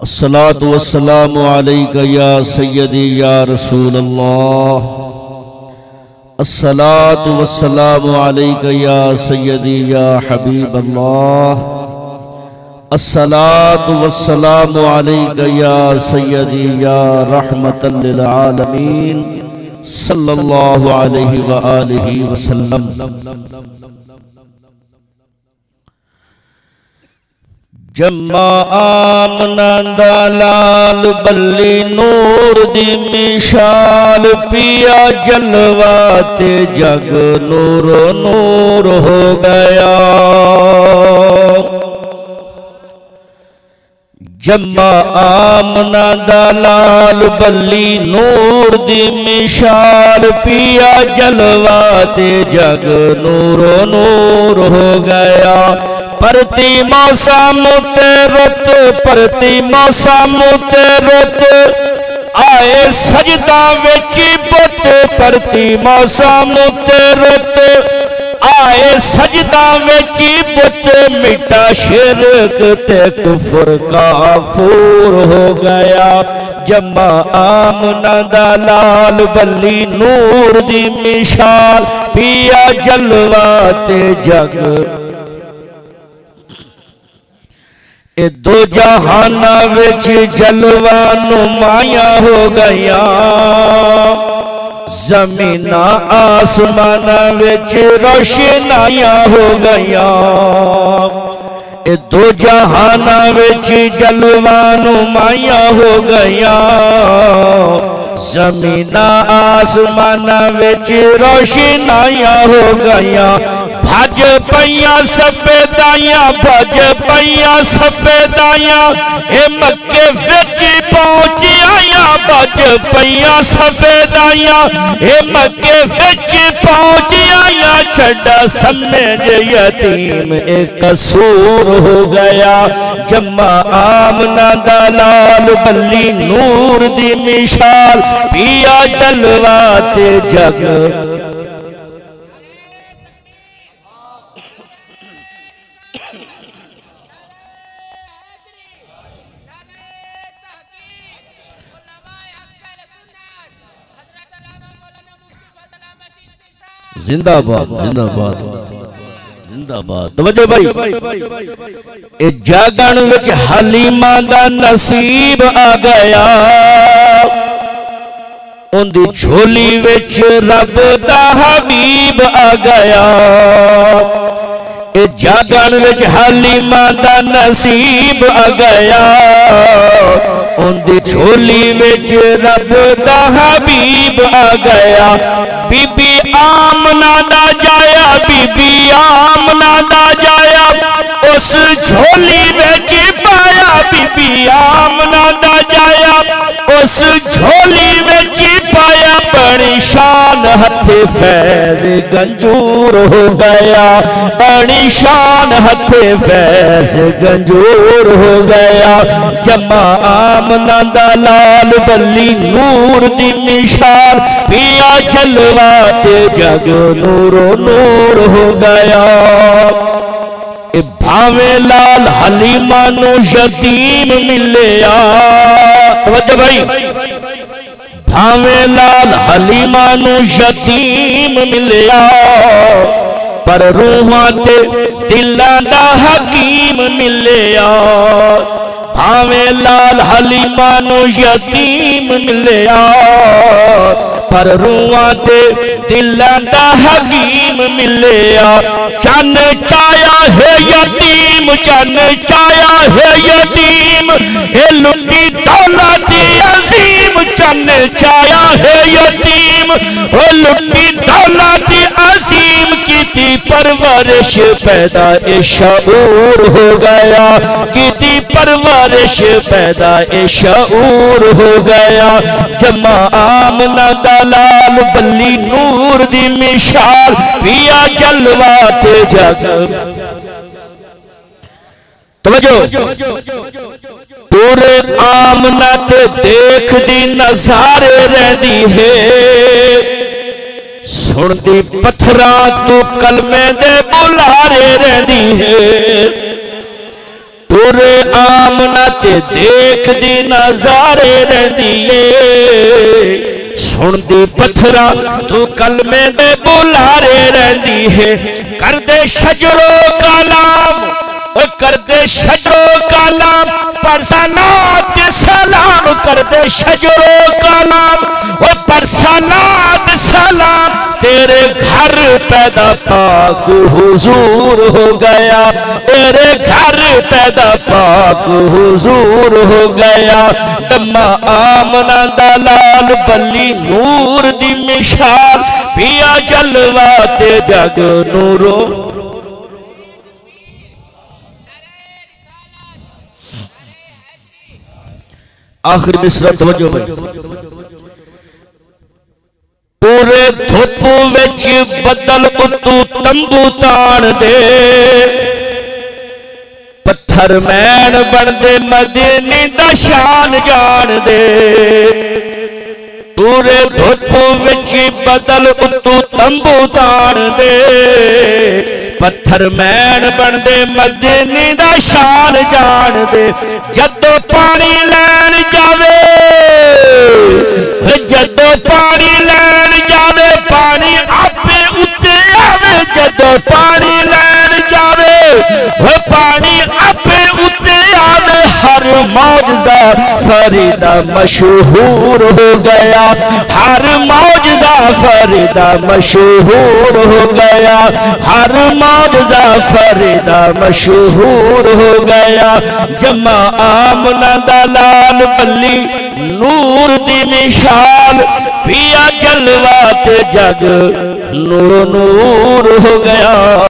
अस्सलातु वस्सलामु अलैका या सय्यदी या रसूल अल्लाह। अस्सलातु वस्सलामु अलैका या सय्यदी या हबीब अल्लाह। अस्सलातु वस्सलामु अलैका या सय्यदी या रहमतल लिल आलमीन सल्लल्लाहु अलैहि व आलिहि वसल्लम। जम्मा आमना दा लाल बल्ली नूर दी मिशाल पिया जलवा ते जग नूरो नूर हो गया। जम्मा आमना दा लाल बल्ली नूर दी मिशाल पिया जलवा ते जग नूरो नूर हो गया। परती मौसम ते रुत परती मौसम ते रुत आए सजदा विच बुत परती मौसम ते रुत आए सजदा विच बुत मिटा शिरक ते कुफर काफूर हो गया। जम्मा आमना दा लाल बल्ली नूर दी मिशाल पिया जलवा ते जग ए दो जहाना विच जलवा नुमाया हो गया। जमीना आसमान विच रोशनाया हो गया। ए दो जहाना विच जलवा नुमाया हो गया। जमीना आसमान विच रोशनाया हो गया। भज पईया सफेदाइया भज पईया सफेदाइया ए मक्के विच पहुंच आया। भज पईया सफेदाइया ए मक्के विच पहुंच आया। छड़ा समझ यतीम एक कसूर हो गया। जम्मा आमना दा लाल बल्ली नूर दी मिशाल पिया जलवा ते जग जिंदाबाद जिंदाबाद जिंदाबाद। तवज्जो भाई ए जागण विच हलीमा दा नसीब आ गया। उनदी झोली विच रब दा हबीब आ गया। ए जागण विच हलीमा दा नसीब आ गया। उनदी झोली विच रब दा हबीब आ गया। बीबी आमना दा जाया बीबी आमना दा जाया उस झोली विच पाया। बीबी आमना दा जाया उस झोली विच पाया। बड़ी शान हथे फैज गंजूर हो गया। बड़ी शान हथे फैज गंजूर हो गया। जम्मा आमना दा लाल बल्ली नूर दी मिशाल पिया जलवा ते जग नूरो नूर हो गया। ए भावे लाल हलीमा नु यतीम मिलिया। तवज्जो भाई भावे लाल हलीमा नु यतीम मिलिया। पर रूहां ते दिलां दा हकीम मिलिया। भावे लाल हलीमा नु यतीम मिलिया। पर रूहां ते दिलां दा हकीम मिलिया। चन चाया है यतीम चन चाया है यतीम ए लुटी दौलत अजीम। चन चाया है यतीम ओ लुटी दौलत अजीम। की परवरिश पैदा ए शऊर हो गया। की परवरिश पैदा ए शऊर हो गया। जम्मा आमना दा लाल बल्ली नूर दी मिशाल पिया जलवा ते जग। तवज्जो पूरे आमना ते देख दी नजारे रहती है। सुनती पत्थरां तू कलमे दे बुलारे रहती है। तुरे आमना ते देख दी नजारे रंदिए सुनदी पत्थरा तू कलमे दे बुलारे रंदी है कर दे शजरो कलाम कर दे शजरो कलाम परसनात सलाम कर दे शजरो कलाम परसनात सलाम तेरे घर पैदा पाक हुजूर हो गया तेरे घर पैदा पाक हुजूर हो गया दम्मा आमना दलाल बल्ली नूर दी मिसाल पिया जलवा ते जग नूरो आखिर मिसरा तवज्जो पूरे धुप विच बदल उतू तंबू तान दे पत्थर मैन बनदे मदीने दा शान जान दे पूरे धुप विच बदल उतू तंबू तान दे पत्थर मैन बनदे मदीने दा शान जान दे जदों पानी लैन जावे जदों पानी लैन जावे पानी आपे उत्ते आवे जदों पानी लैन जावे वो पानी आपे उत्ते आवे हर मौजज़ा फरीदा मशहूर हो गया हर मौजज़ा फरीदा मशहूर हो गया हर मौजज़ा फरीदा मशहूर हो गया जमा आमना दलाल बल्ली नूर दी मिसाल पिया जलवा ते जग नूर नूर हो गया।